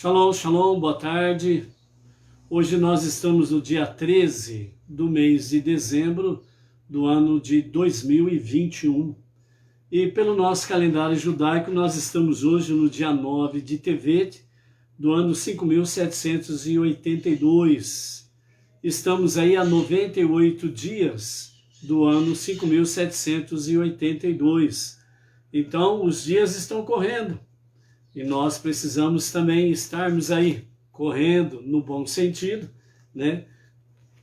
Shalom, shalom, boa tarde. Hoje nós estamos no dia 13 do mês de dezembro do ano de 2021. E pelo nosso calendário judaico, nós estamos hoje no dia 9 de Tevet do ano 5782. Estamos aí a 98 dias do ano 5782. Então, os dias estão correndo. E nós precisamos também estarmos aí, correndo no bom sentido, né?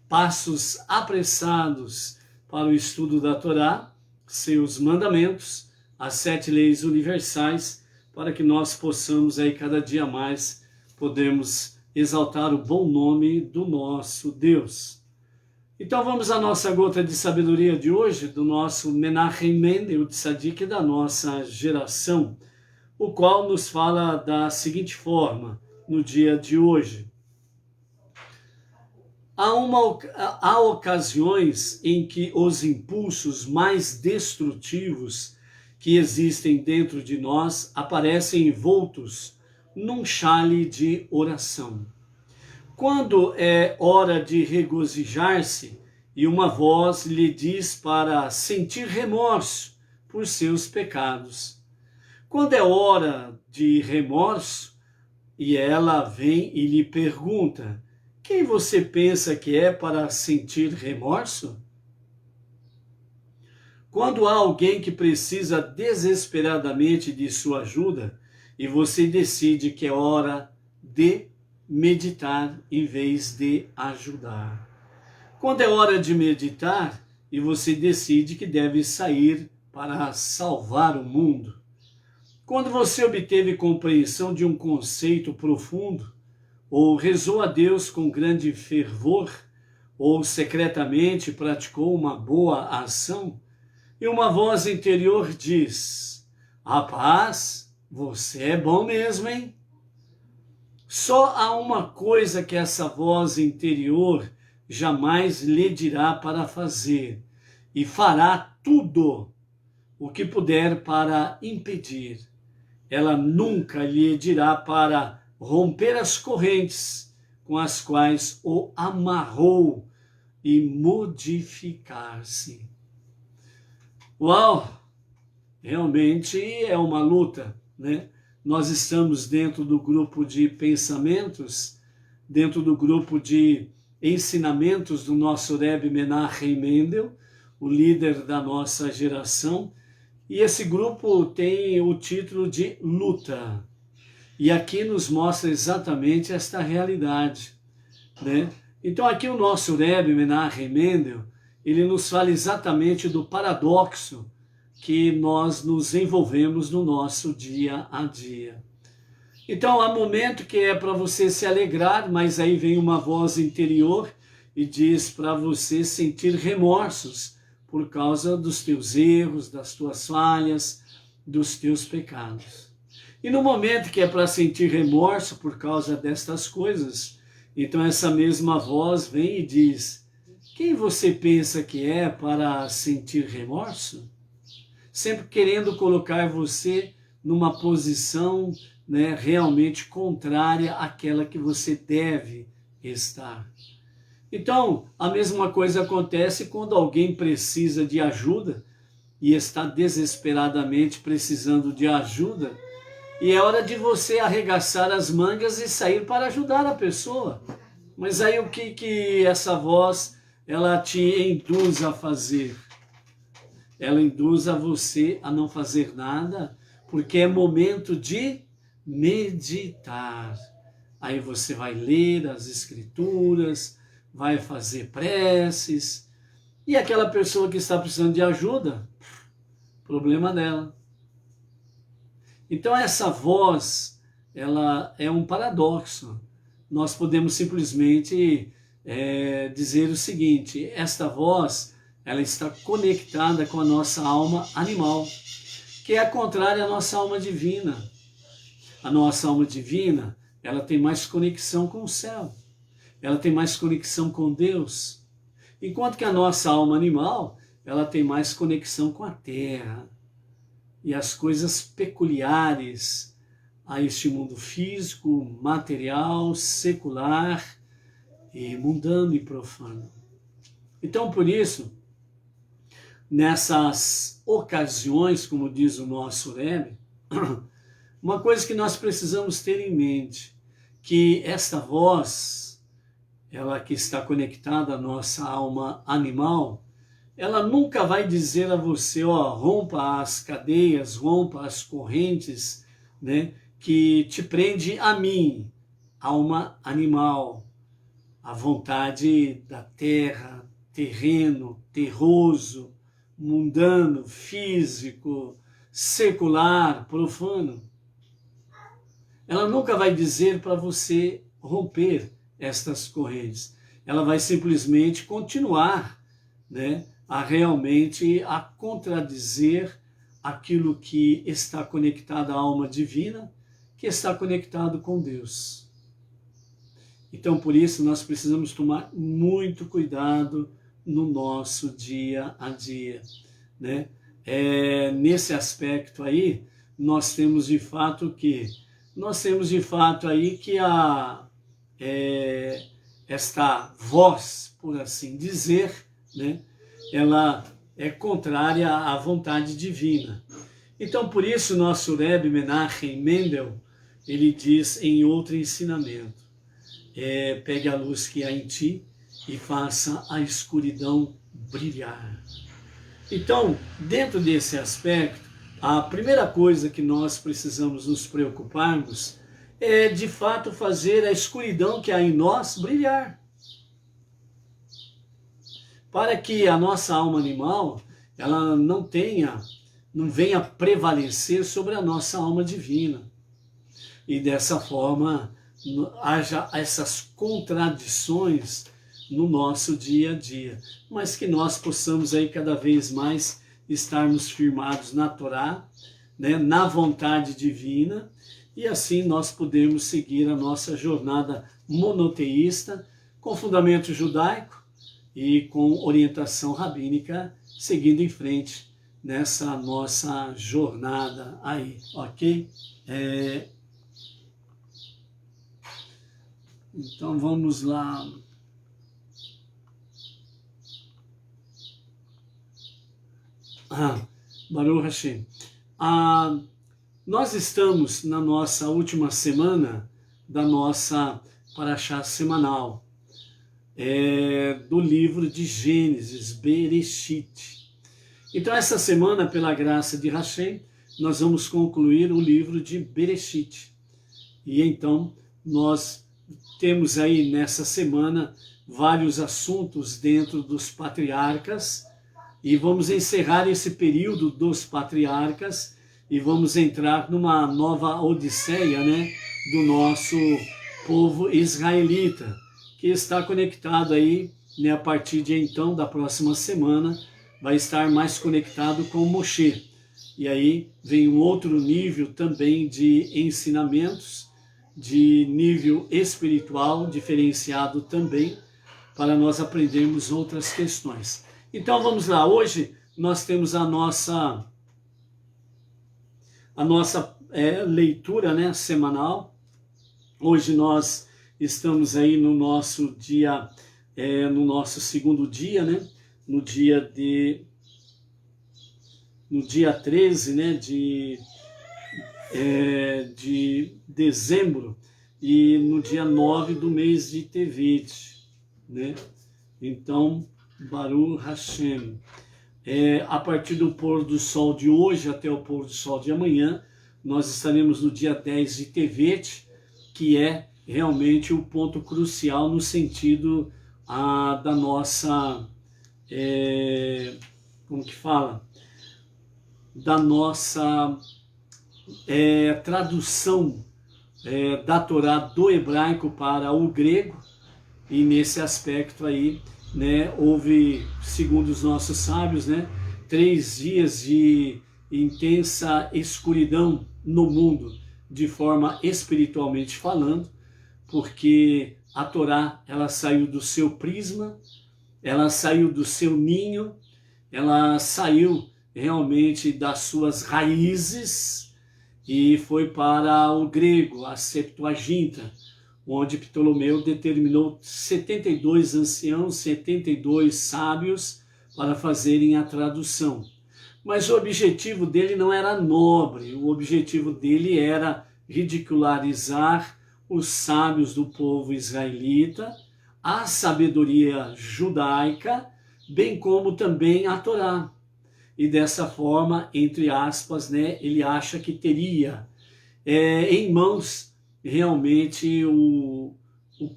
Passos apressados para o estudo da Torá, seus mandamentos, as 7 leis universais, para que nós possamos aí cada dia mais podermos exaltar o bom nome do nosso Deus. Então vamos à nossa gota de sabedoria de hoje, do nosso Menachem Mendel, o tzadik da nossa geração, o qual nos fala da seguinte forma, no dia de hoje. Há ocasiões em que os impulsos mais destrutivos que existem dentro de nós aparecem envoltos num xale de oração. Quando é hora de regozijar-se e uma voz lhe diz para sentir remorso por seus pecados. Quando é hora de remorso e ela vem e lhe pergunta: quem você pensa que é para sentir remorso? Quando há alguém que precisa desesperadamente de sua ajuda e você decide que é hora de meditar em vez de ajudar. Quando é hora de meditar e você decide que deve sair para salvar o mundo. Quando você obteve compreensão de um conceito profundo, ou rezou a Deus com grande fervor, ou secretamente praticou uma boa ação, e uma voz interior diz: rapaz, você é bom mesmo, hein? Só há uma coisa que essa voz interior jamais lhe dirá para fazer, e fará tudo o que puder para impedir. Ela nunca lhe dirá para romper as correntes com as quais o amarrou e modificar-se. Uau! Realmente é uma luta, né? Nós estamos dentro do grupo de pensamentos, dentro do grupo de ensinamentos do nosso Rebbe Menachem Mendel, o líder da nossa geração. E esse grupo tem o título de Luta. E aqui nos mostra exatamente esta realidade, né? Então aqui o nosso Rebbe Menachem Mendel, ele nos fala exatamente do paradoxo que nós nos envolvemos no nosso dia a dia. Então há momento que é para você se alegrar, mas aí vem uma voz interior e diz para você sentir remorsos por causa dos teus erros, das tuas falhas, dos teus pecados. E no momento que é para sentir remorso por causa destas coisas, então essa mesma voz vem e diz: quem você pensa que é para sentir remorso? Sempre querendo colocar você numa posição, né, realmente contrária àquela que você deve estar. Então, a mesma coisa acontece quando alguém precisa de ajuda e está desesperadamente precisando de ajuda, e é hora de você arregaçar as mangas e sair para ajudar a pessoa. Mas aí o que essa voz ela te induz a fazer? Ela induz a você a não fazer nada, porque é momento de meditar. Aí você vai ler as escrituras, vai fazer preces, e aquela pessoa que está precisando de ajuda, problema dela. Então essa voz, ela é um paradoxo. Nós podemos simplesmente dizer o seguinte: esta voz, ela está conectada com a nossa alma animal, que é a contrária à nossa alma divina. A nossa alma divina, ela tem mais conexão com o céu. Ela tem mais conexão com Deus, enquanto que a nossa alma animal, ela tem mais conexão com a terra e as coisas peculiares, a este mundo físico, material, secular, e mundano e profano. Então, por isso, nessas ocasiões, como diz o nosso Rebbe, uma coisa que nós precisamos ter em mente, que esta voz, ela que está conectada à nossa alma animal, ela nunca vai dizer a você, ó, rompa as cadeias, rompa as correntes, né, que te prende a mim, alma animal, a vontade da terra, terreno, terroso, mundano, físico, secular, profano. Ela nunca vai dizer para você romper estas correntes. Ela vai simplesmente continuar, né, a contradizer aquilo que está conectado à alma divina, que está conectado com Deus. Então, por isso, nós precisamos tomar muito cuidado no nosso dia a dia, né? Nesse aspecto aí, nós temos de fato aí que esta voz, por assim dizer, né, ela é contrária à vontade divina. Então, por isso, nosso Rebbe Menachem Mendel, ele diz em outro ensinamento, pegue a luz que há em ti e faça a escuridão brilhar. Então, dentro desse aspecto, a primeira coisa que nós precisamos nos preocuparmos é, de fato, fazer a escuridão que há em nós brilhar. Para que a nossa alma animal, ela não venha prevalecer sobre a nossa alma divina. E dessa forma, haja essas contradições no nosso dia a dia, mas que nós possamos aí cada vez mais estarmos firmados na Torá, né, na vontade divina, e assim nós podemos seguir a nossa jornada monoteísta com fundamento judaico e com orientação rabínica, seguindo em frente nessa nossa jornada aí, ok? Então vamos lá. Baruch Hashem. Nós estamos na nossa última semana da nossa Parashá semanal, do livro de Gênesis, Bereshit. Então essa semana, pela graça de Hashem, nós vamos concluir o livro de Bereshit. E então nós temos aí nessa semana vários assuntos dentro dos patriarcas, e vamos encerrar esse período dos patriarcas e vamos entrar numa nova odisseia, né, do nosso povo israelita, que está conectado aí, né, a partir de então, da próxima semana, vai estar mais conectado com Moshe. E aí vem um outro nível também de ensinamentos, de nível espiritual diferenciado também, para nós aprendermos outras questões. Então vamos lá, hoje nós temos a nossa leitura, né, semanal. Hoje nós estamos aí no nosso dia, no nosso segundo dia, né, no dia 13, né, de dezembro, e no dia 9 do mês de Tevet, né? Então, Baruch Hashem. A partir do pôr do sol de hoje até o pôr do sol de amanhã, nós estaremos no dia 10 de Tevet, que é realmente o ponto crucial no sentido da nossa, como que fala? Da nossa tradução da Torá do hebraico para o grego, e nesse aspecto aí, né, houve, segundo os nossos sábios, né, 3 dias de intensa escuridão no mundo, de forma espiritualmente falando, porque a Torá, ela saiu do seu prisma, ela saiu do seu ninho, ela saiu realmente das suas raízes, e foi para o grego, a Septuaginta, onde Ptolomeu determinou 72 anciãos, 72 sábios para fazerem a tradução. Mas o objetivo dele não era nobre, o objetivo dele era ridicularizar os sábios do povo israelita, a sabedoria judaica, bem como também a Torá. E dessa forma, entre aspas, né, ele acha que teria em mãos realmente o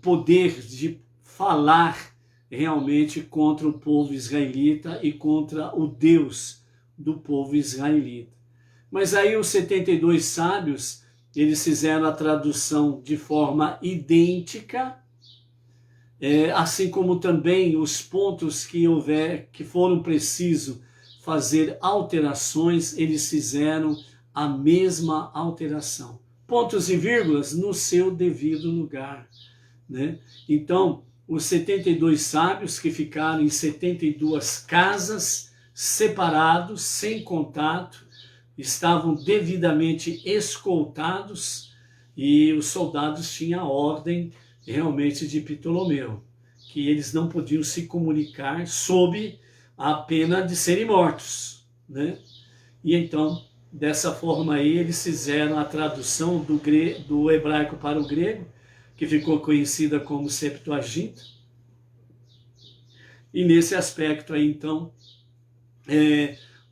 poder de falar realmente contra o povo israelita e contra o Deus do povo israelita. Mas aí os 72 sábios, eles fizeram a tradução de forma idêntica, assim como também os pontos que foram preciso fazer alterações, eles fizeram a mesma alteração. Pontos e vírgulas no seu devido lugar, né? Então, os 72 sábios que ficaram em 72 casas, separados, sem contato, estavam devidamente escoltados e os soldados tinham a ordem realmente de Ptolomeu, que eles não podiam se comunicar sob a pena de serem mortos, né? E então, dessa forma aí, eles fizeram a tradução do hebraico para o grego, que ficou conhecida como Septuaginta. E nesse aspecto aí, então,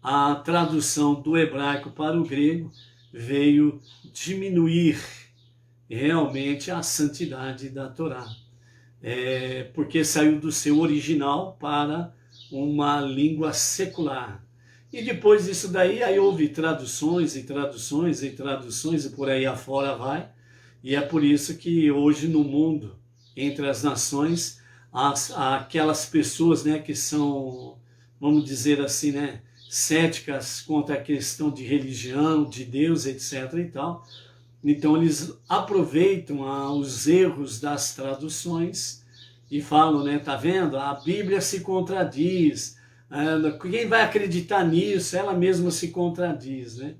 a tradução do hebraico para o grego veio diminuir realmente a santidade da Torá, porque saiu do seu original para uma língua secular. E depois disso daí, aí houve traduções e traduções e traduções e por aí afora vai. E é por isso que hoje no mundo, entre as nações, aquelas pessoas, né, que são, vamos dizer assim, né, céticas quanto à questão de religião, de Deus, etc. e tal. Então eles aproveitam os erros das traduções e falam, né, tá vendo? A Bíblia se contradiz. Quem vai acreditar nisso? Ela mesma se contradiz, né?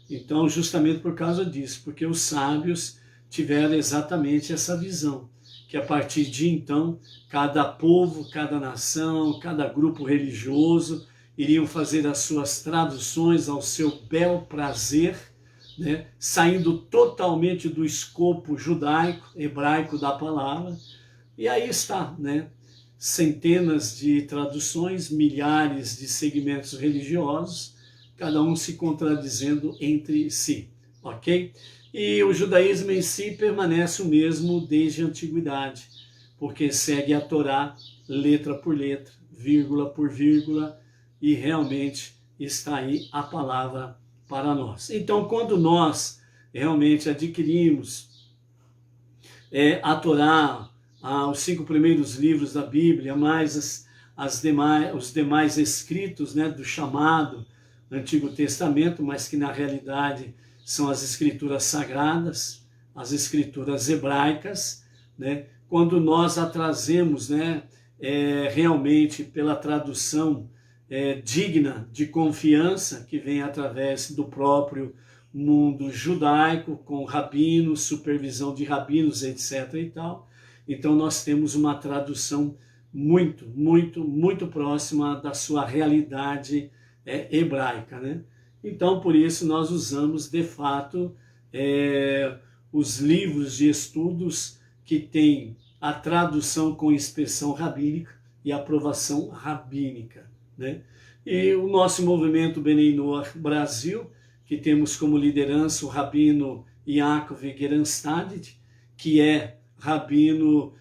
Então, justamente por causa disso, porque os sábios tiveram exatamente essa visão, que a partir de então, cada povo, cada nação, cada grupo religioso iriam fazer as suas traduções ao seu bel prazer, né? Saindo totalmente do escopo judaico, hebraico da palavra. E aí está, né? Centenas de traduções, milhares de segmentos religiosos, cada um se contradizendo entre si, ok? E o judaísmo em si permanece o mesmo desde a antiguidade, porque segue a Torá letra por letra, vírgula por vírgula, e realmente está aí a palavra para nós. Então, quando nós realmente adquirimos a Torá, os 5 primeiros livros da Bíblia, mais os demais escritos, né, do chamado Antigo Testamento, mas que na realidade são as escrituras sagradas, as escrituras hebraicas, né? Quando nós a trazemos, né, realmente pela tradução digna de confiança, que vem através do próprio mundo judaico, com rabinos, supervisão de rabinos, etc. e tal. Então nós temos uma tradução muito, muito, muito próxima da sua realidade hebraica, né? Então por isso nós usamos de fato os livros de estudos que têm a tradução com inspeção rabínica e aprovação rabínica, né? E o nosso movimento Bnei Noach Brasil, que temos como liderança o rabino Yaakov Geranstad, que é rabino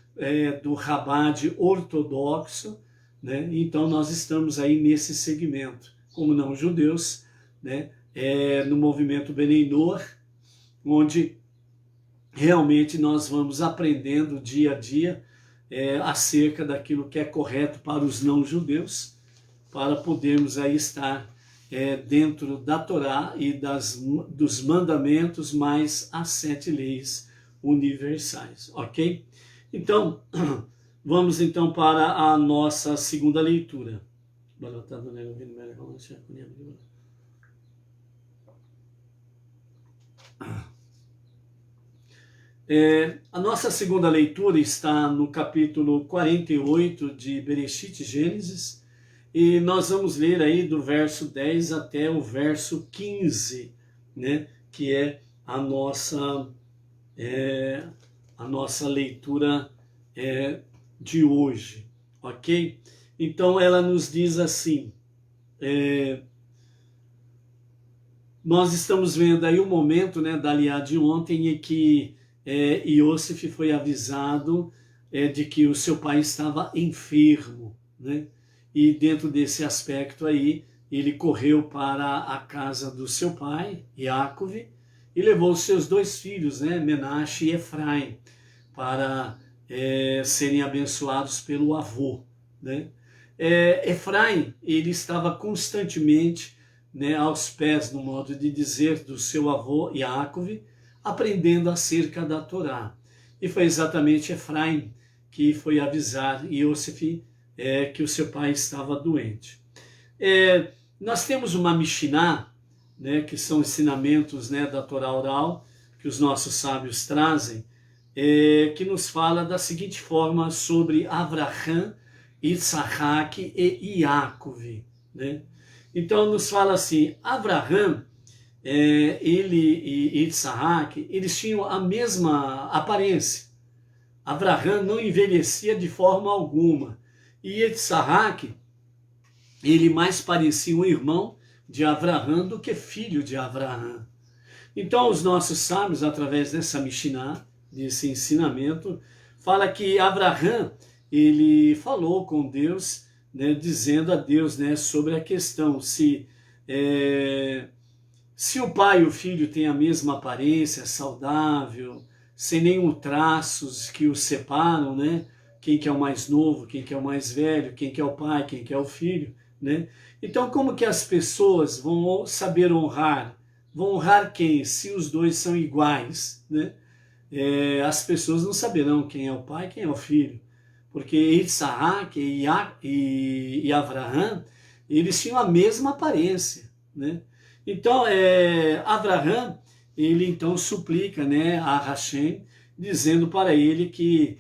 do Rabad ortodoxo, né? Então nós estamos aí nesse segmento, como não judeus, né? No movimento Bnei Noach, onde realmente nós vamos aprendendo dia a dia acerca daquilo que é correto para os não judeus, para podermos aí estar dentro da Torá e dos mandamentos mais as 7 leis universais, ok? Então, vamos então para a nossa segunda leitura. A nossa segunda leitura está no capítulo 48 de Bereshit, Gênesis, e nós vamos ler aí do verso 10 até o verso 15, né, que é a nossa leitura de hoje, ok? Então ela nos diz assim, nós estamos vendo aí o momento, né, da aliá de ontem em que Iosef foi avisado de que o seu pai estava enfermo, né? E dentro desse aspecto aí, ele correu para a casa do seu pai, Yaakov, e levou os seus dois filhos, né, Menashe e Efraim, para serem abençoados pelo avô, né? Efraim, ele estava constantemente, né, aos pés, no modo de dizer, do seu avô Yaakov, aprendendo acerca da Torá. E foi exatamente Efraim que foi avisar Iosef que o seu pai estava doente. Nós temos uma Mishnah, né, que são ensinamentos, né, da Torá oral, que os nossos sábios trazem, que nos fala da seguinte forma sobre Avraham, Yitzhak e Yaakov, né? Então nos fala assim, Avraham, ele e Yitzhak, eles tinham a mesma aparência. Avraham não envelhecia de forma alguma. E Yitzhak, ele mais parecia um irmão de Avraham do que filho de Avraham. Então os nossos sábios, através dessa Mishnah, desse ensinamento, fala que Avraham, ele falou com Deus, né, dizendo a Deus, né, sobre a questão se o pai e o filho têm a mesma aparência, saudável, sem nenhum traços que os separam, né? Quem que é o mais novo, quem que é o mais velho, quem que é o pai, quem que é o filho, né? Então, como que as pessoas vão saber honrar? Vão honrar quem? Se os dois são iguais, né? As pessoas não saberão quem é o pai e quem é o filho. Porque Yitzhak e Avraham, eles tinham a mesma aparência, né? Então, Avraham, ele então suplica, né, a Hashem, dizendo para ele que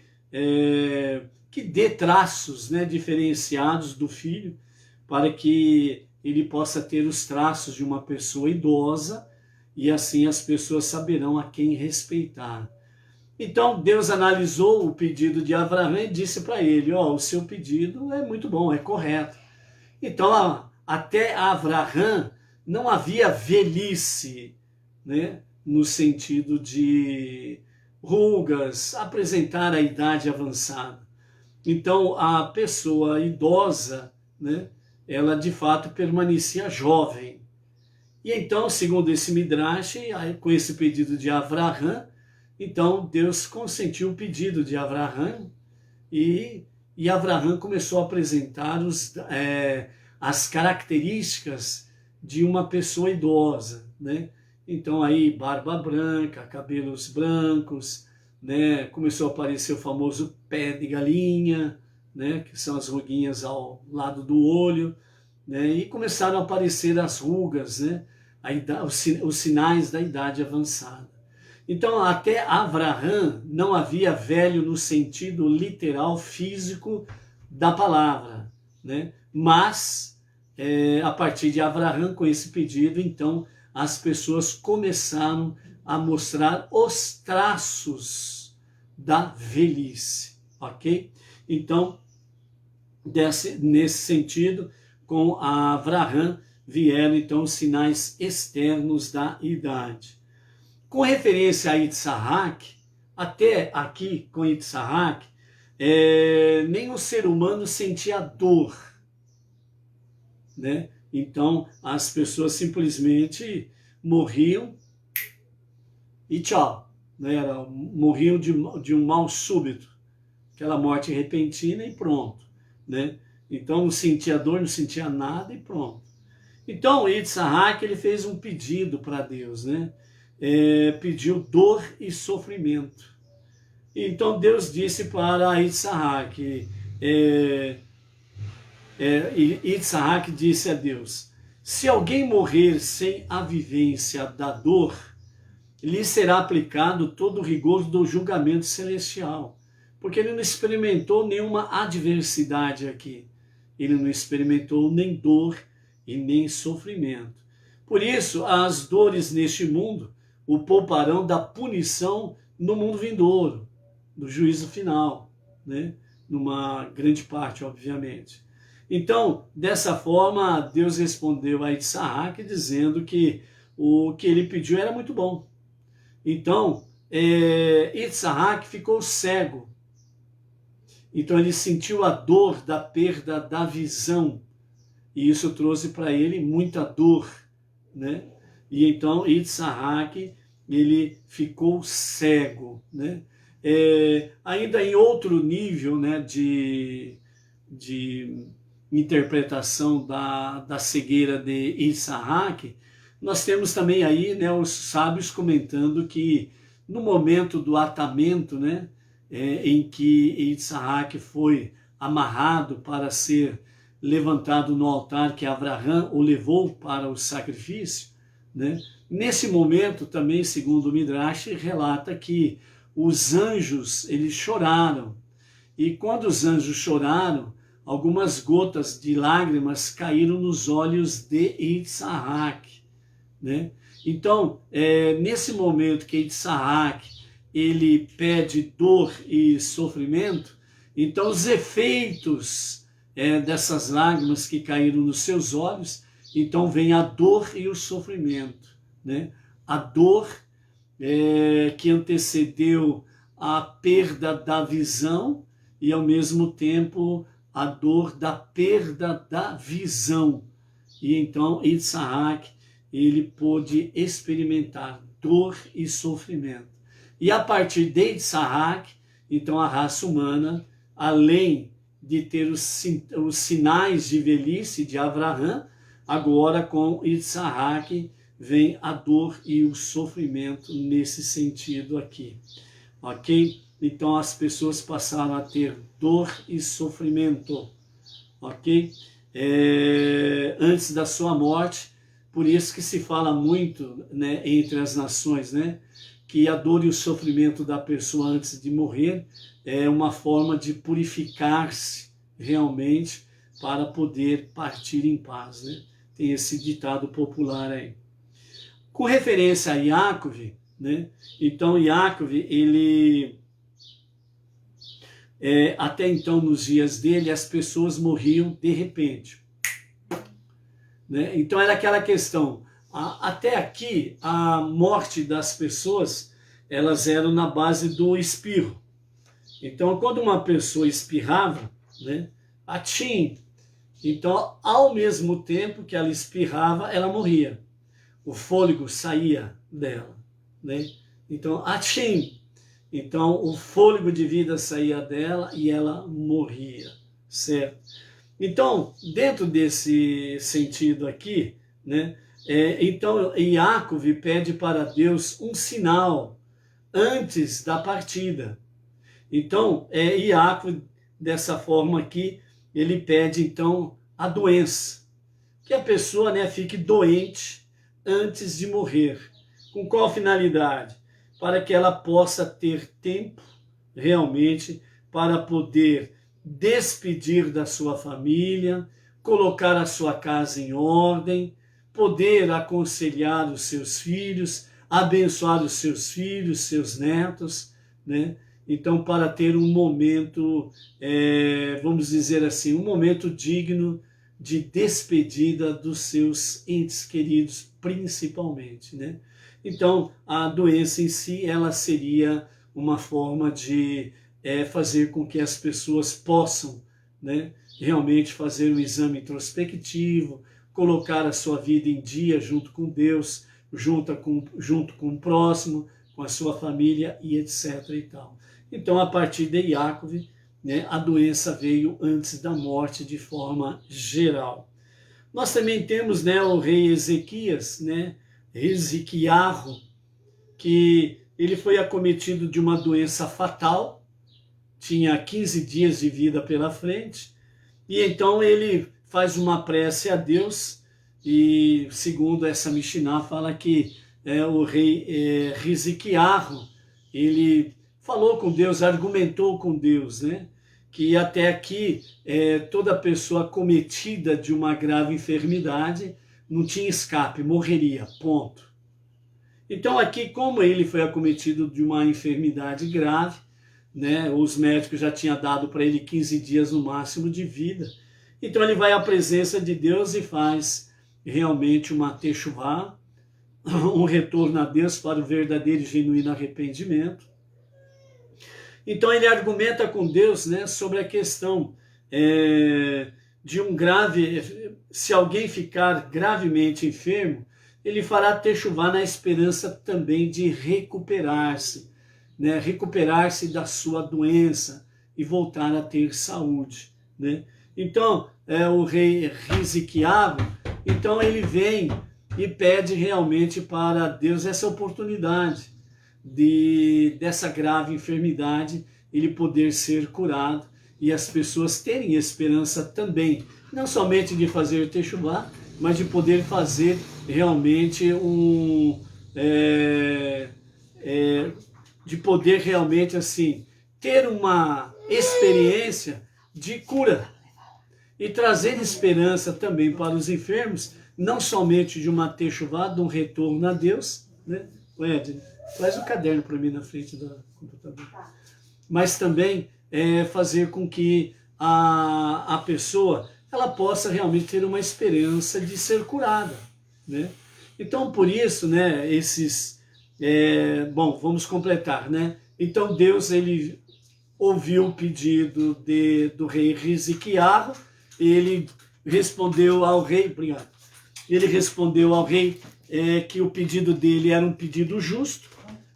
dê traços, né, diferenciados do filho, para que ele possa ter os traços de uma pessoa idosa, e assim as pessoas saberão a quem respeitar. Então Deus analisou o pedido de Avraham e disse para ele, o seu pedido é muito bom, é correto. Então até Avraham não havia velhice, né, no sentido de rugas, apresentar a idade avançada. Então a pessoa idosa, né, ela de fato permanecia jovem. E então, segundo esse Midrash, com esse pedido de Avraham, então Deus consentiu o pedido de Avraham e Avraham começou a apresentar as características de uma pessoa idosa, né? Então aí barba branca, cabelos brancos, né? Começou a aparecer o famoso pé de galinha, né? Que são as ruguinhas ao lado do olho, né? E começaram a aparecer as rugas, né? Os sinais da idade avançada. Então, até Avraham não havia velho no sentido literal, físico da palavra, né? Mas, a partir de Avraham, com esse pedido, então, as pessoas começaram a mostrar os traços da velhice, ok? Então, nesse sentido, com Avraham vieram, então, os sinais externos da idade. Com referência a Yitzhak, até aqui com Yitzhak, nenhum ser humano sentia dor, né? Então as pessoas simplesmente morriam e tchau, né? Morriam de um mal súbito, aquela morte repentina e pronto, né? Então não sentia dor, não sentia nada e pronto. Então Yitzhak, ele fez um pedido para Deus, né? Pediu dor e sofrimento. Então Deus disse para Yitzhak, Yitzhak disse a Deus, se alguém morrer sem a vivência da dor, lhe será aplicado todo o rigor do julgamento celestial, porque ele não experimentou nenhuma adversidade aqui. Ele não experimentou nem dor e nem sofrimento. Por isso, as dores neste mundo o pouparão da punição no mundo vindouro, do juízo final, né? Numa grande parte, obviamente. Então, dessa forma, Deus respondeu a Isaac dizendo que o que ele pediu era muito bom. Então, Isaac ficou cego. Então, ele sentiu a dor da perda da visão. E isso trouxe para ele muita dor, né? E então, Isaac, ele ficou cego, né? Ainda em outro nível, né, de interpretação da cegueira de Isaac, nós temos também aí, né, os sábios comentando que no momento do atamento, né, em que Isaac foi amarrado para ser levantado no altar que Abraão o levou para o sacrifício, né, nesse momento também, segundo o Midrash, relata que os anjos, eles choraram. E quando os anjos choraram, algumas gotas de lágrimas caíram nos olhos de Isaac, né? Então, nesse momento que Isaac, ele pede dor e sofrimento, então os efeitos dessas lágrimas que caíram nos seus olhos, então vem a dor e o sofrimento, né? A dor que antecedeu a perda da visão e, ao mesmo tempo, a dor da perda da visão. E então Isaac, ele pôde experimentar dor e sofrimento. E a partir de Isaac, então a raça humana, além de ter os sinais de velhice de Abraão, agora com Isaac vem a dor e o sofrimento nesse sentido aqui, ok? Então as pessoas passaram a ter dor e sofrimento, ok? Antes da sua morte, por isso que se fala muito, né, entre as nações, né, que a dor e o sofrimento da pessoa antes de morrer é uma forma de purificar-se realmente para poder partir em paz, né? Tem esse ditado popular aí. Com referência a Yaakov, né? Então Yaakov, ele até então nos dias dele as pessoas morriam de repente, né? Então era aquela questão, até aqui a morte das pessoas, elas eram na base do espirro. Então quando uma pessoa espirrava, né, atim, então ao mesmo tempo que ela espirrava, ela morria. O fôlego saía dela, né? Então, atim. Então, o fôlego de vida saía dela e ela morria, certo? Então, dentro desse sentido aqui, né? Então, Yaakov pede para Deus um sinal antes da partida. Então, Yaakov, dessa forma aqui, ele pede, então, a doença. Que a pessoa, né, fique doente antes de morrer. Com qual finalidade? Para que ela possa ter tempo, realmente, para poder despedir da sua família, colocar a sua casa em ordem, poder aconselhar os seus filhos, abençoar os seus filhos, seus netos, né? Então, para ter um momento, vamos dizer assim, um momento digno de despedida dos seus entes queridos, principalmente, né? Então, a doença em si, ela seria uma forma de fazer com que as pessoas possam, né, realmente fazer um exame introspectivo, colocar a sua vida em dia junto com Deus, junto com o próximo, com a sua família e etc. e tal. Então, a partir de Yaakov, né, a doença veio antes da morte de forma geral. Nós também temos, né, o rei Ezequias, né, Ezequiarro, que ele foi acometido de uma doença fatal, tinha 15 dias de vida pela frente, e então ele faz uma prece a Deus, e segundo essa Mishnah fala que o rei Hizquiarro, ele falou com Deus, argumentou com Deus, né? Que até aqui toda pessoa acometida de uma grave enfermidade não tinha escape, morreria, ponto. Então aqui, como ele foi acometido de uma enfermidade grave, né, os médicos já tinham dado para ele 15 dias no máximo de vida, então ele vai à presença de Deus e faz realmente uma techuvá, um retorno a Deus para o verdadeiro e genuíno arrependimento. Então ele argumenta com Deus, né, sobre a questão de um grave, se alguém ficar gravemente enfermo, ele fará techuvá na esperança também de recuperar-se, né, recuperar-se da sua doença e voltar a ter saúde, né? Então o rei Hizquiarro, então ele vem e pede realmente para Deus essa oportunidade dessa grave enfermidade ele poder ser curado e as pessoas terem esperança também, não somente de fazer techuvá, mas de poder fazer realmente de poder realmente assim ter uma experiência de cura e trazer esperança também para os enfermos, não somente de uma techuvá, de um retorno a Deus, né? Ed, traz o caderno para mim na frente do computador. Mas também fazer com que a pessoa ela possa realmente ter uma esperança de ser curada, né? Então, por isso, né, bom, vamos completar, né? Então, Deus, ele ouviu o pedido do rei Hizquiarro, ele respondeu ao rei, obrigado, ele respondeu ao rei que o pedido dele era um pedido justo,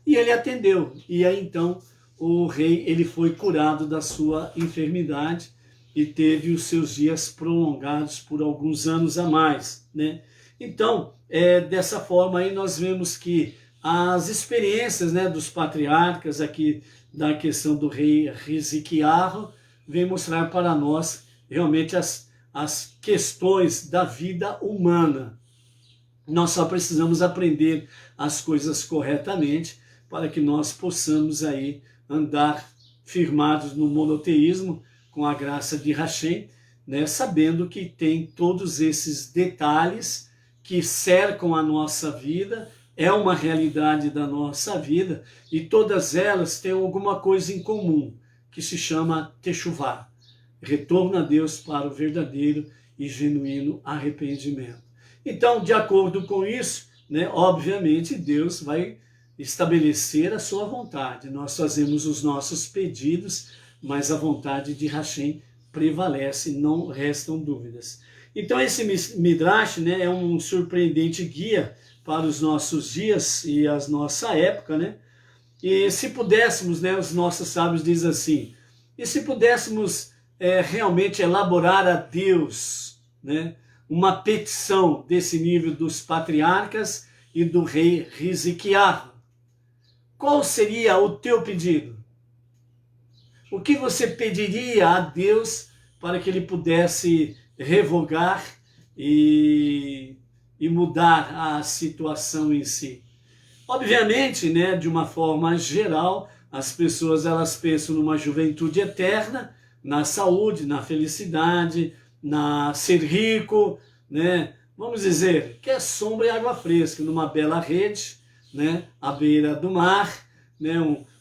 e ele atendeu. E aí, então, o rei ele foi curado da sua enfermidade e teve os seus dias prolongados por alguns anos a mais, né? Então, dessa forma aí nós vemos que as experiências, né, dos patriarcas aqui da questão do rei Hizquiarro vem mostrar para nós realmente as questões da vida humana. Nós só precisamos aprender as coisas corretamente para que nós possamos aí andar firmados no monoteísmo com a graça de Hashem, né, sabendo que tem todos esses detalhes que cercam a nossa vida, é uma realidade da nossa vida e todas elas têm alguma coisa em comum, que se chama techuvá, retorno a Deus para o verdadeiro e genuíno arrependimento. Então, de acordo com isso, né, obviamente Deus vai estabelecer a sua vontade. Nós fazemos os nossos pedidos, mas a vontade de Hashem prevalece, não restam dúvidas. Então esse Midrash, né, é um surpreendente guia para os nossos dias e a nossa época, né? E se pudéssemos, né, os nossos sábios dizem assim, e se pudéssemos realmente elaborar a Deus, né, uma petição desse nível dos patriarcas e do rei Hizquiarro, qual seria o teu pedido? O que você pediria a Deus para que ele pudesse revogar e mudar a situação em si? Obviamente, né, de uma forma geral, as pessoas elas pensam numa juventude eterna, na saúde, na felicidade, na ser rico, né? Vamos dizer, que é sombra e água fresca, numa bela rede, né, à beira do mar, né,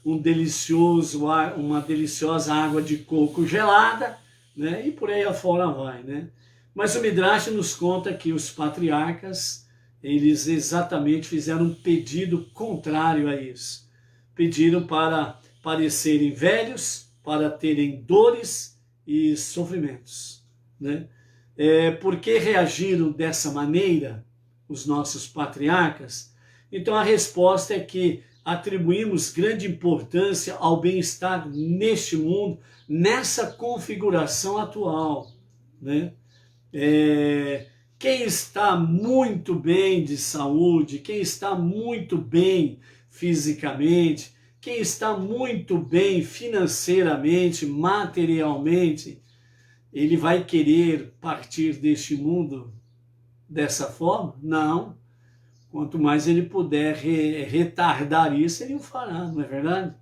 uma deliciosa água de coco gelada, né, e por aí afora vai, né? Mas o Midrash nos conta que os patriarcas, eles exatamente fizeram um pedido contrário a isso. Pediram para parecerem velhos, para terem dores e sofrimentos, né? Por que reagiram dessa maneira os nossos patriarcas? Então a resposta é que atribuímos grande importância ao bem-estar neste mundo, nessa configuração atual, né? Quem está muito bem de saúde, quem está muito bem fisicamente, quem está muito bem financeiramente, materialmente, ele vai querer partir deste mundo dessa forma? Não. Quanto mais ele puder retardar isso, ele o fará, não é verdade?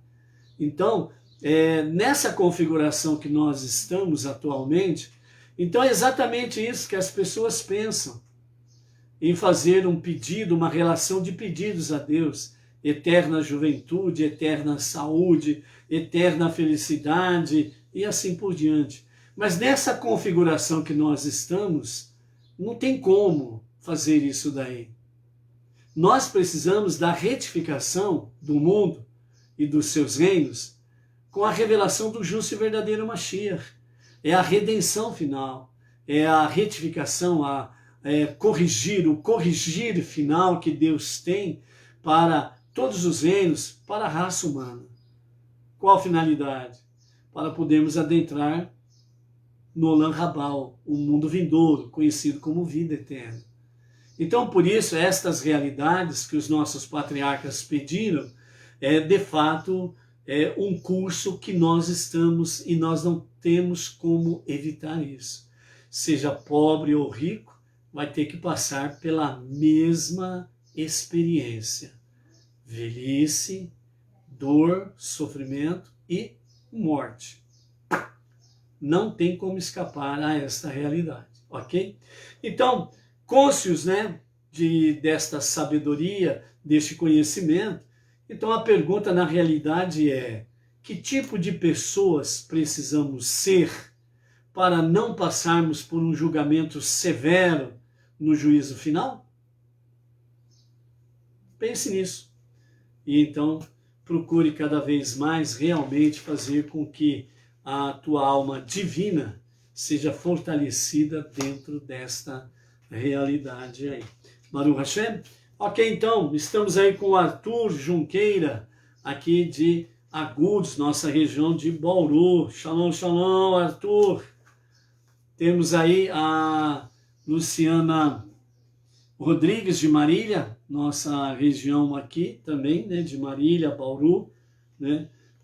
Então, nessa configuração que nós estamos atualmente, então é exatamente isso que as pessoas pensam, em fazer um pedido, uma relação de pedidos a Deus, eterna juventude, eterna saúde, eterna felicidade e assim por diante. Mas nessa configuração que nós estamos, não tem como fazer isso daí. Nós precisamos da retificação do mundo e dos seus reinos com a revelação do justo e verdadeiro Mashiach. É a redenção final, é a retificação, o corrigir final que Deus tem para todos os reinos, para a raça humana. Qual a finalidade? Para podermos adentrar no Olam Rabá, o mundo vindouro, conhecido como vida eterna. Então, por isso, estas realidades que os nossos patriarcas pediram, de fato, um curso que nós estamos e nós não temos como evitar isso. Seja pobre ou rico, vai ter que passar pela mesma experiência. Velhice, dor, sofrimento e morte. Não tem como escapar a esta realidade, ok? Então, cônscios, desta sabedoria, deste conhecimento, então a pergunta na realidade é: que tipo de pessoas precisamos ser para não passarmos por um julgamento severo no juízo final? Pense nisso. E então procure cada vez mais realmente fazer com que a tua alma divina seja fortalecida dentro desta realidade aí. Baruch Hashem. Ok, então, estamos aí com o Arthur Junqueira, aqui de Agudos, nossa região de Bauru. Shalom, shalom, Arthur. Temos aí a Luciana Rodrigues de Marília, nossa região aqui também, de Marília, Bauru.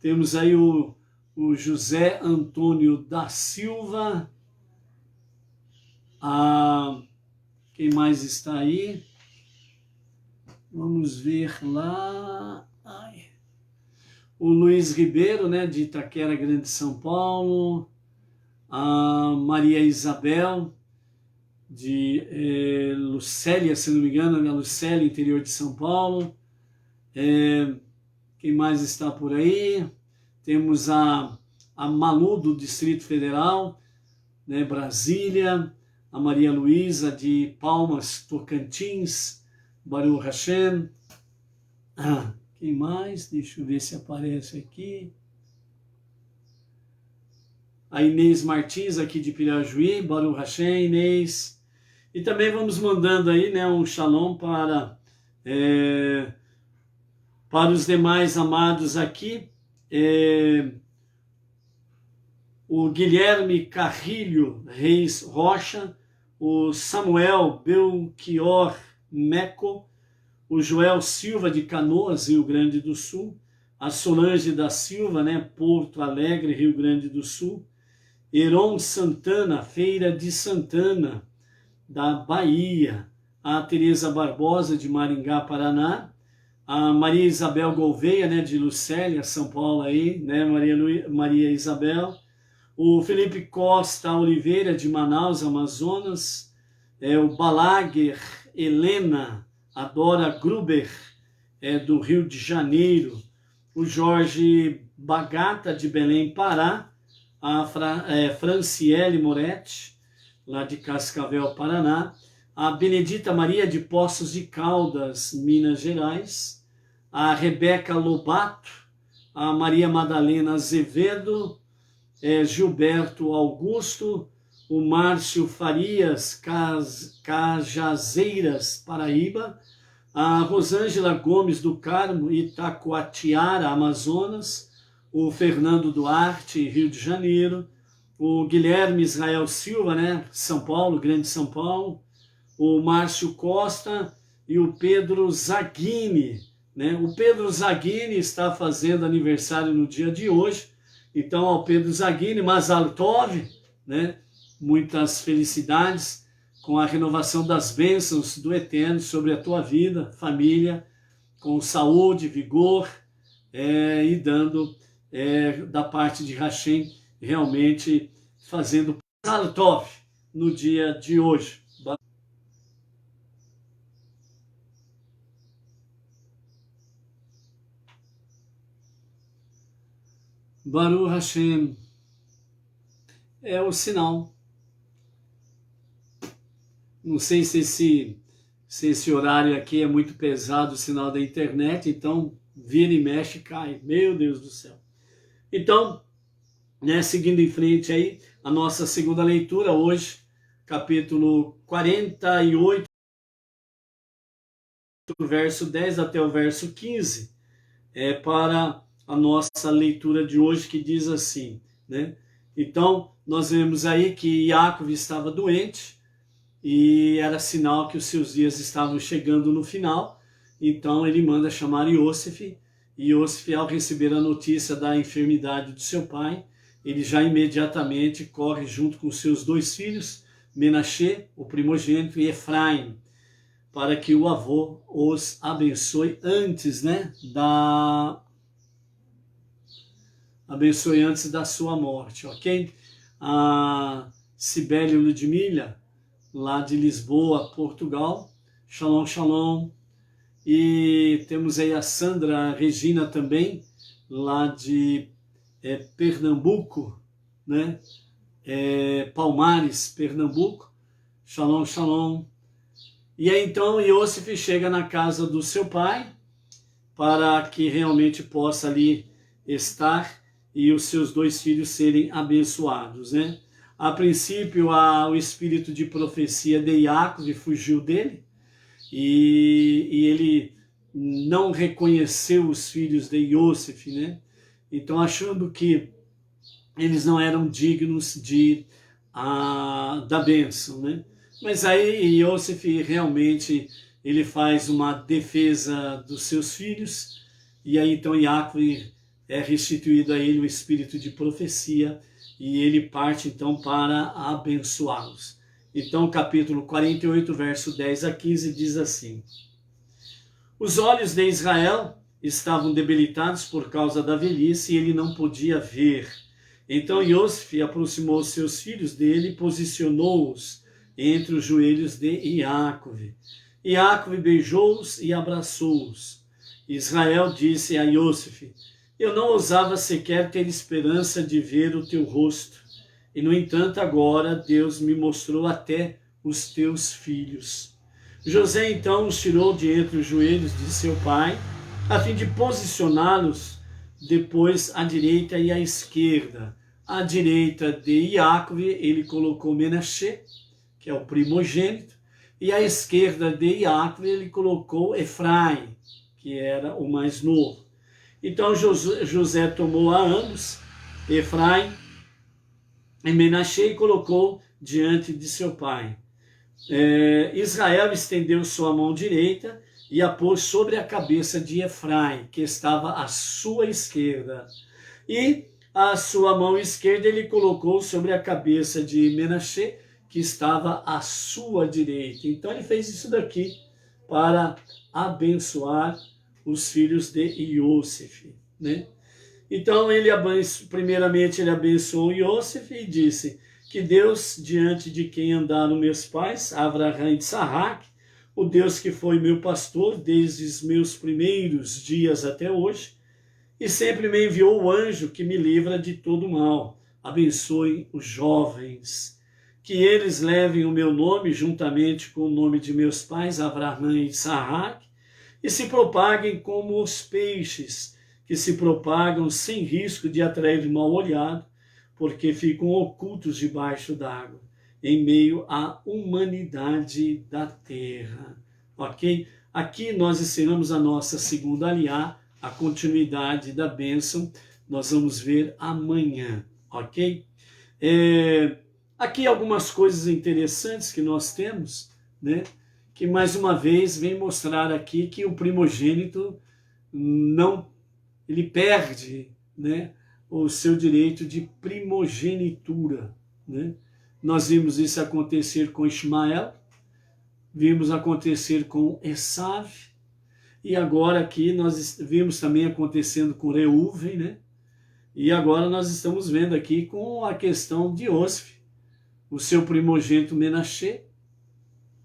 Temos aí o José Antônio da Silva. Quem mais está aí? Vamos ver lá. O Luiz Ribeiro, de Itaquera Grande, São Paulo. A Maria Isabel, de Lucélia, se não me engano, Lucélia, interior de São Paulo. Quem mais está por aí? Temos a Malu, do Distrito Federal, Brasília. A Maria Luísa, de Palmas, Tocantins. Baruch Hashem. Quem mais? Deixa eu ver se aparece aqui. A Inês Martins, aqui de Pirajuí. Baruch Hashem, Inês. E também vamos mandando aí, um shalom para os demais amados aqui. O Guilherme Carrilho Reis Rocha, o Samuel Belchior Meco, o Joel Silva de Canoas, Rio Grande do Sul, a Solange da Silva, Porto Alegre, Rio Grande do Sul, Heron Santana, Feira de Santana, da Bahia, a Tereza Barbosa, de Maringá, Paraná, a Maria Isabel Gouveia, de Lucélia, São Paulo aí, Maria Isabel, o Felipe Costa Oliveira, de Manaus, Amazonas, o Balaguer Helena, a Dora Gruber, do Rio de Janeiro, o Jorge Bagata, de Belém, Pará, a Franciele Moretti, lá de Cascavel, Paraná, a Benedita Maria de Poços de Caldas, Minas Gerais, a Rebeca Lobato, a Maria Madalena Azevedo, Gilberto Augusto, o Márcio Farias Cajazeiras, Paraíba, a Rosângela Gomes do Carmo, Itacoatiara, Amazonas, o Fernando Duarte, Rio de Janeiro, o Guilherme Israel Silva, São Paulo, Grande São Paulo, o Márcio Costa e o Pedro Zaghini, O Pedro Zaghini está fazendo aniversário no dia de hoje, então ao Pedro Zaghini, Mazal Tov, muitas felicidades, com a renovação das bênçãos do Eterno sobre a tua vida, família, com saúde, vigor, e dando da parte de Hashem, realmente fazendo Tov no dia de hoje. Baruch Hashem é o sinal. Não sei se esse horário aqui é muito pesado, o sinal da internet, então vira e mexe e cai. Meu Deus do céu. Então, seguindo em frente aí, a nossa segunda leitura hoje, capítulo 48, do verso 10 até o verso 15, para a nossa leitura de hoje, que diz assim, né? Então, nós vemos aí que Yaakov estava doente e era sinal que os seus dias estavam chegando no final. Então, ele manda chamar Yosef, e Yosef, ao receber a notícia da enfermidade do seu pai, ele já imediatamente corre junto com seus dois filhos, Menashe, o primogênito, e Efraim, para que o avô os abençoe antes, abençoe antes da sua morte, ok? A Cibele Ludmila, lá de Lisboa, Portugal, shalom, shalom. E temos aí a Sandra Regina também, lá de Pernambuco, né? Palmares, Pernambuco, shalom, shalom. E aí então Yosef chega na casa do seu pai, para que realmente possa ali estar e os seus dois filhos serem abençoados, né? A princípio, o espírito de profecia de Yaakov fugiu dele, e ele não reconheceu os filhos de Yosef, né? Então, achando que eles não eram dignos da bênção, né? Mas aí Yosef realmente ele faz uma defesa dos seus filhos, e aí então Yaakov é restituído a ele o espírito de profecia, e ele parte então para abençoá-los. Então, capítulo 48, verso 10 a 15, diz assim: Os olhos de Israel estavam debilitados por causa da velhice, e ele não podia ver. Então Yosef aproximou seus filhos dele e posicionou-os entre os joelhos de Yaakov. Yaakov beijou-os e abraçou-os. Israel disse a Yosef: Eu não ousava sequer ter esperança de ver o teu rosto. E, no entanto, agora Deus me mostrou até os teus filhos. José, então, os tirou de entre os joelhos de seu pai, a fim de posicioná-los depois à direita e à esquerda. À direita de Yaakov, ele colocou Menashe, que é o primogênito, e à esquerda de Yaakov, ele colocou Efraim, que era o mais novo. Então José tomou a ambos, Efraim e Menashe, e colocou diante de seu pai. Israel estendeu sua mão direita e a pôs sobre a cabeça de Efraim, que estava à sua esquerda. E a sua mão esquerda ele colocou sobre a cabeça de Menashe, que estava à sua direita. Então ele fez isso daqui para abençoar os filhos de Yosef, né? Então primeiramente ele abençoou Yosef e disse: que Deus, diante de quem andaram meus pais, Avraham e Isaac, o Deus que foi meu pastor desde os meus primeiros dias até hoje, e sempre me enviou o anjo que me livra de todo mal, abençoe os jovens, que eles levem o meu nome juntamente com o nome de meus pais, Avraham e Isaac, e se propaguem como os peixes, que se propagam sem risco de atrair mal-olhado, porque ficam ocultos debaixo d'água, em meio à humanidade da terra. Ok? Aqui nós ensinamos a nossa segunda aliá, a continuidade da bênção. Nós vamos ver amanhã, ok? Aqui algumas coisas interessantes que nós temos, né? Que mais uma vez vem mostrar aqui que o primogênito ele perde, né, o seu direito de primogenitura, né? Nós vimos isso acontecer com Ismael, vimos acontecer com Esav, e agora aqui nós vimos também acontecendo com Reuven, né? E agora nós estamos vendo aqui com a questão de Osf, o seu primogênito Menaxê,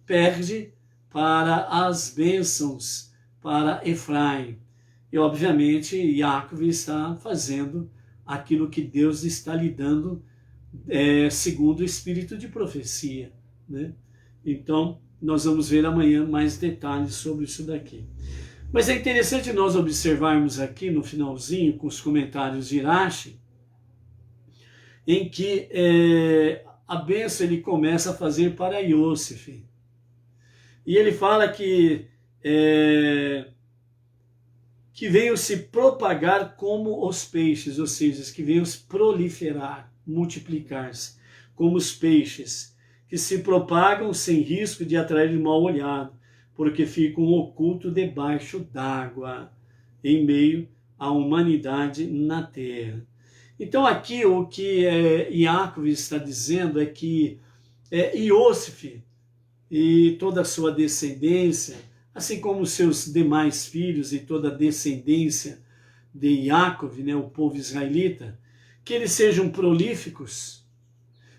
perde para as bênçãos para Efraim. E obviamente Jacob está fazendo aquilo que Deus está lhe dando segundo o espírito de profecia, né? Então nós vamos ver amanhã mais detalhes sobre isso daqui. Mas é interessante nós observarmos aqui no finalzinho, com os comentários de Irache, em que a bênção ele começa a fazer para Yosef. E ele fala que venham se propagar como os peixes, ou seja, que venham se proliferar, multiplicar-se, como os peixes, que se propagam sem risco de atrair mal olhado, porque ficam ocultos debaixo d'água, em meio à humanidade na terra. Então aqui o que Jacob está dizendo é que Iosif e toda a sua descendência, assim como seus demais filhos e toda a descendência de Jacob, né, o povo israelita, que eles sejam prolíficos,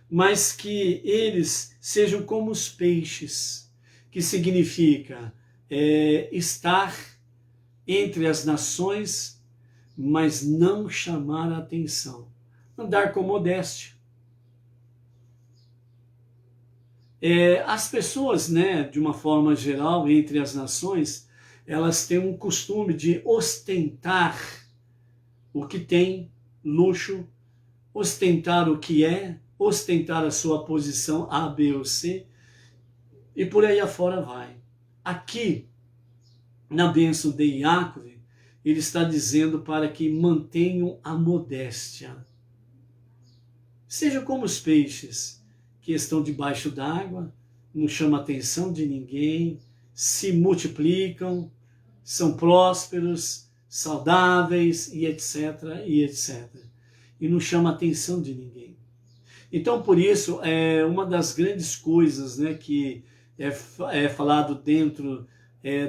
mas que eles sejam como os peixes, que significa estar entre as nações, mas não chamar a atenção, andar com modéstia. As pessoas, né, de uma forma geral, entre as nações, elas têm um costume de ostentar o que tem, luxo, ostentar o que ostentar a sua posição A, B ou C, e por aí afora vai. Aqui, na bênção de Jacob, ele está dizendo para que mantenham a modéstia. Sejam como os peixes que estão debaixo d'água, não chamam a atenção de ninguém, se multiplicam, são prósperos, saudáveis e etc, e etc. E não chama a atenção de ninguém. Então, por isso, uma das grandes coisas, né, que é falado dentro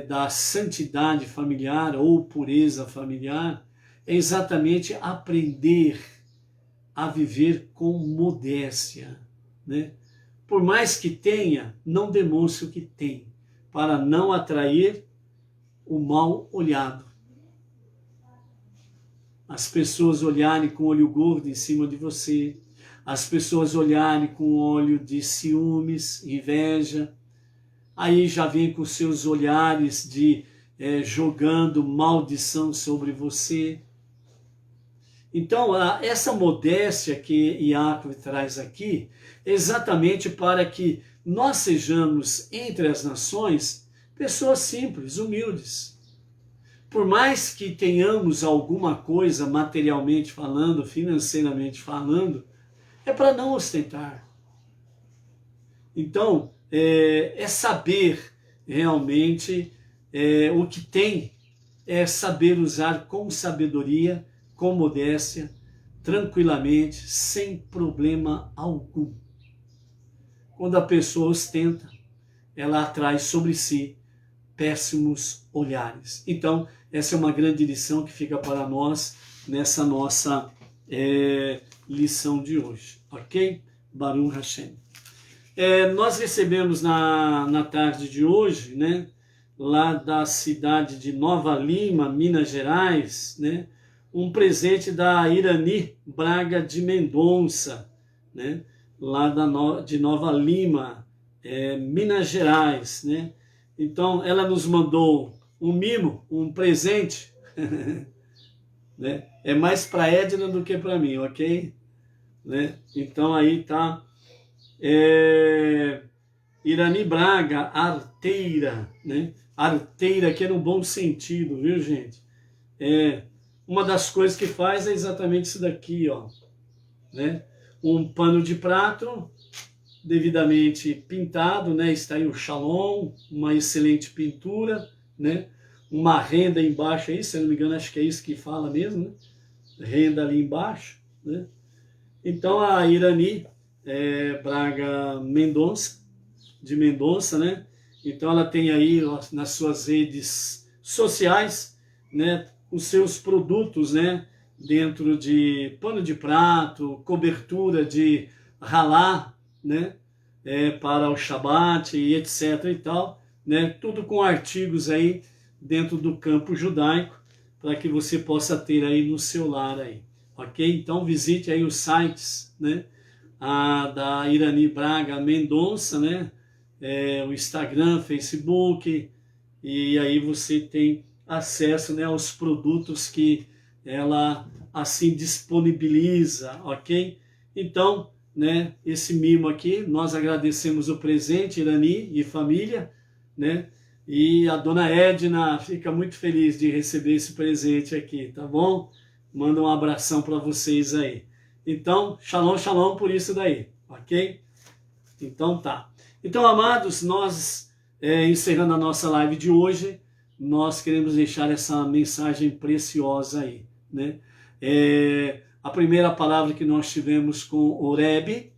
da santidade familiar ou pureza familiar, é exatamente aprender a viver com modéstia, né? Por mais que tenha, não demonstre o que tem, para não atrair o mal olhado. As pessoas olharem com olho gordo em cima de você, as pessoas olharem com olho de ciúmes, inveja, aí já vem com seus olhares de jogando maldição sobre você. Então, essa modéstia que Jacob traz aqui, exatamente para que nós sejamos, entre as nações, pessoas simples, humildes. Por mais que tenhamos alguma coisa materialmente falando, financeiramente falando, é para não ostentar. Então, é saber realmente o que tem, é saber usar com sabedoria, com modéstia, tranquilamente, sem problema algum. Quando a pessoa ostenta, ela atrai sobre si péssimos olhares. Então, essa é uma grande lição que fica para nós nessa nossa lição de hoje, ok? Baruch Hashem. Nós recebemos na tarde de hoje, né, lá da cidade de Nova Lima, Minas Gerais, né, um presente da Irani Braga de Mendonça, né, lá de Nova Lima, Minas Gerais, né? Então ela nos mandou um mimo, um presente, né? É mais para Edna do que para mim, ok? Né? Então aí tá Irani Braga, arteira, né? Arteira que é no bom sentido, viu, gente? Uma das coisas que faz é exatamente isso daqui, ó, né? Um pano de prato devidamente pintado, né? Está aí o Shalom, uma excelente pintura, né? Uma renda embaixo aí, se eu não me engano, acho que é isso que fala mesmo, né? Renda ali embaixo, né? Então a Irani Braga Mendonça, de Mendonça, né? Então ela tem aí nas suas redes sociais, né, os seus produtos, né, dentro de pano de prato, cobertura de ralá, né, para o Shabat e etc e tal, né, tudo com artigos aí dentro do campo judaico, para que você possa ter aí no seu lar aí, ok? Então visite aí os sites, né, da Irani Braga Mendonça, né, o Instagram, Facebook, e aí você tem acesso, né, aos produtos que ela assim disponibiliza, ok? Então, né, esse mimo aqui, nós agradecemos o presente, Irani e família, né? E a dona Edna fica muito feliz de receber esse presente aqui, tá bom? Manda um abração para vocês aí. Então, shalom, shalom por isso daí, ok? Então tá. Então, amados, nós encerrando a nossa live de hoje, nós queremos deixar essa mensagem preciosa aí, né? A primeira palavra que nós tivemos com o Rebbe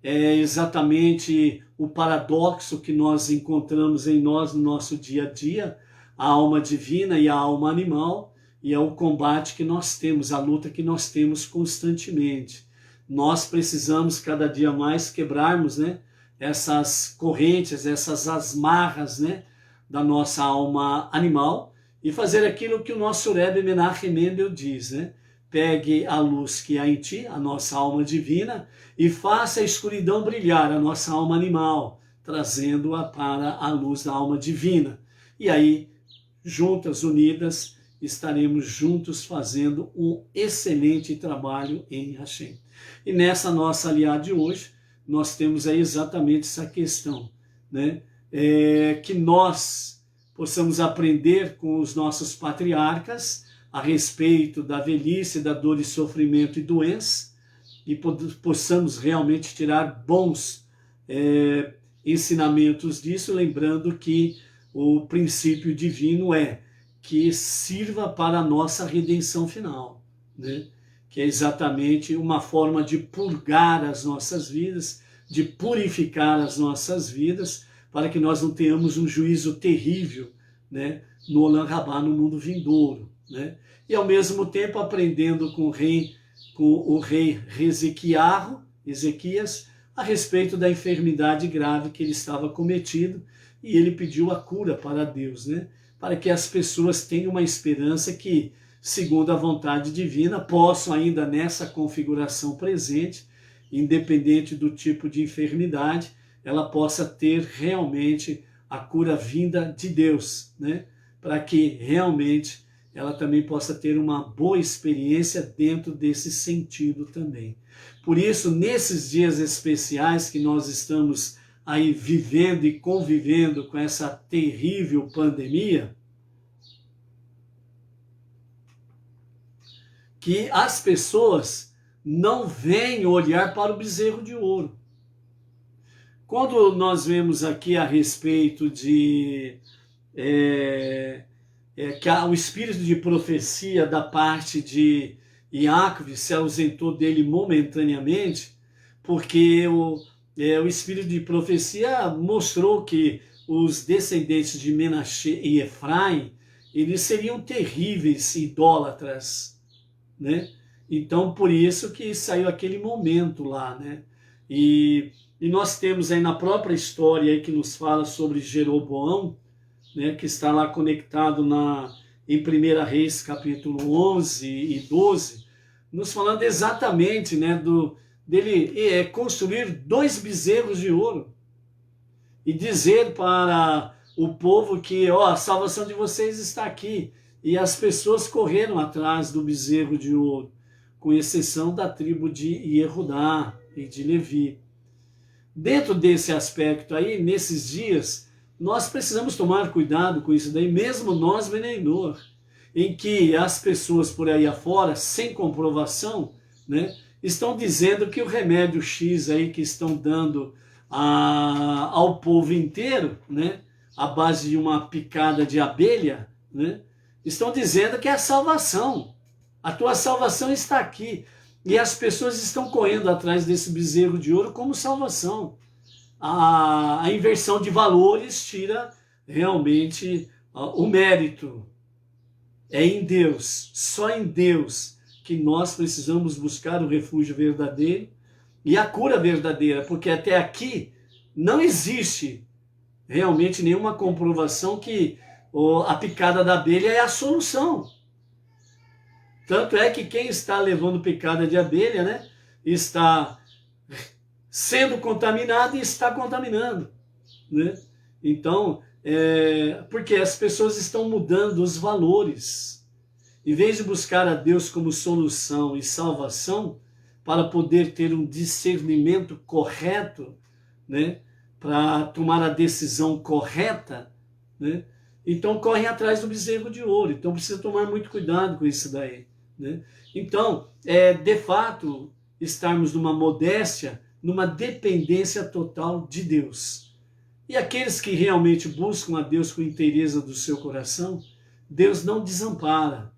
é exatamente o paradoxo que nós encontramos em nós no nosso dia a dia, a alma divina e a alma animal, e é o combate que nós temos, a luta que nós temos constantemente. Nós precisamos cada dia mais quebrarmos, né, essas correntes, essas amarras, né, da nossa alma animal e fazer aquilo que o nosso Rebbe Menachem Mendel diz, né? Pegue a luz que há em ti, a nossa alma divina, e faça a escuridão brilhar, a nossa alma animal, trazendo-a para a luz da alma divina. E aí, juntas, unidas, estaremos juntos fazendo um excelente trabalho em Hashem. E nessa nossa aliada de hoje, nós temos aí exatamente essa questão, né? Que nós possamos aprender com os nossos patriarcas a respeito da velhice, da dor e sofrimento e doença, e possamos realmente tirar bons ensinamentos disso, lembrando que o princípio divino é que sirva para a nossa redenção final, né? Que é exatamente uma forma de purgar as nossas vidas, de purificar as nossas vidas, para que nós não tenhamos um juízo terrível, né, no Olam Rabá, no mundo vindouro, né? E ao mesmo tempo aprendendo com o rei Ezequias, a respeito da enfermidade grave que ele estava cometido, e ele pediu a cura para Deus, né? Para que as pessoas tenham uma esperança que, segundo a vontade divina, possam ainda nessa configuração presente, independente do tipo de enfermidade, ela possa ter realmente a cura vinda de Deus, né? Para que realmente ela também possa ter uma boa experiência dentro desse sentido também. Por isso, nesses dias especiais que nós estamos aí vivendo e convivendo com essa terrível pandemia, que as pessoas não venham olhar para o bezerro de ouro. Quando nós vemos aqui a respeito de que o espírito de profecia da parte de Yaakov se ausentou dele momentaneamente, porque o espírito de profecia mostrou que os descendentes de Menashe e Efraim, eles seriam terríveis idólatras, né? Então, por isso que saiu aquele momento lá, né? E nós temos aí na própria história aí que nos fala sobre Jeroboão, né, que está lá conectado em 1 Reis, capítulo 11 e 12, nos falando exatamente, né, dele construir 2 bezerros de ouro e dizer para o povo que a salvação de vocês está aqui. E as pessoas correram atrás do bezerro de ouro, com exceção da tribo de Yehudá e de Levi. Dentro desse aspecto aí, nesses dias, nós precisamos tomar cuidado com isso daí, mesmo nós, Beneinor, em que as pessoas por aí afora, sem comprovação, né, estão dizendo que o remédio X aí que estão dando ao povo inteiro, né, à base de uma picada de abelha, né, estão dizendo que é a salvação. A tua salvação está aqui. E as pessoas estão correndo atrás desse bezerro de ouro como salvação. A inversão de valores tira realmente o mérito. É em Deus, só em Deus, que nós precisamos buscar o refúgio verdadeiro e a cura verdadeira, porque até aqui não existe realmente nenhuma comprovação que a picada da abelha é a solução. Tanto é que quem está levando picada de abelha, né, está sendo contaminado e está contaminando, né? Então, porque as pessoas estão mudando os valores. Em vez de buscar a Deus como solução e salvação, para poder ter um discernimento correto, né, para tomar a decisão correta, né, então correm atrás do bezerro de ouro. Então precisa tomar muito cuidado com isso daí, né? Então, de fato, estarmos numa modéstia, numa dependência total de Deus. E aqueles que realmente buscam a Deus com inteireza do seu coração, Deus não desampara.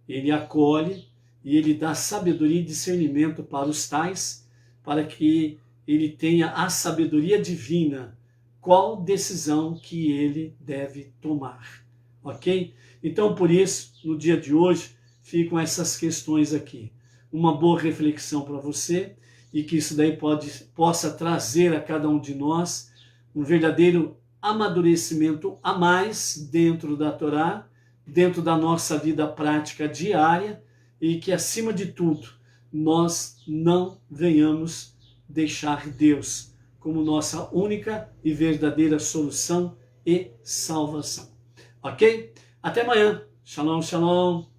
Ele acolhe e ele dá sabedoria e discernimento para os tais, para que ele tenha a sabedoria divina, qual decisão que ele deve tomar. Ok? Então, por isso, no dia de hoje, ficam essas questões aqui. Uma boa reflexão para você e que isso daí possa trazer a cada um de nós um verdadeiro amadurecimento a mais dentro da Torá, dentro da nossa vida prática diária e que, acima de tudo, nós não venhamos deixar Deus como nossa única e verdadeira solução e salvação. Ok? Até amanhã. Shalom, shalom.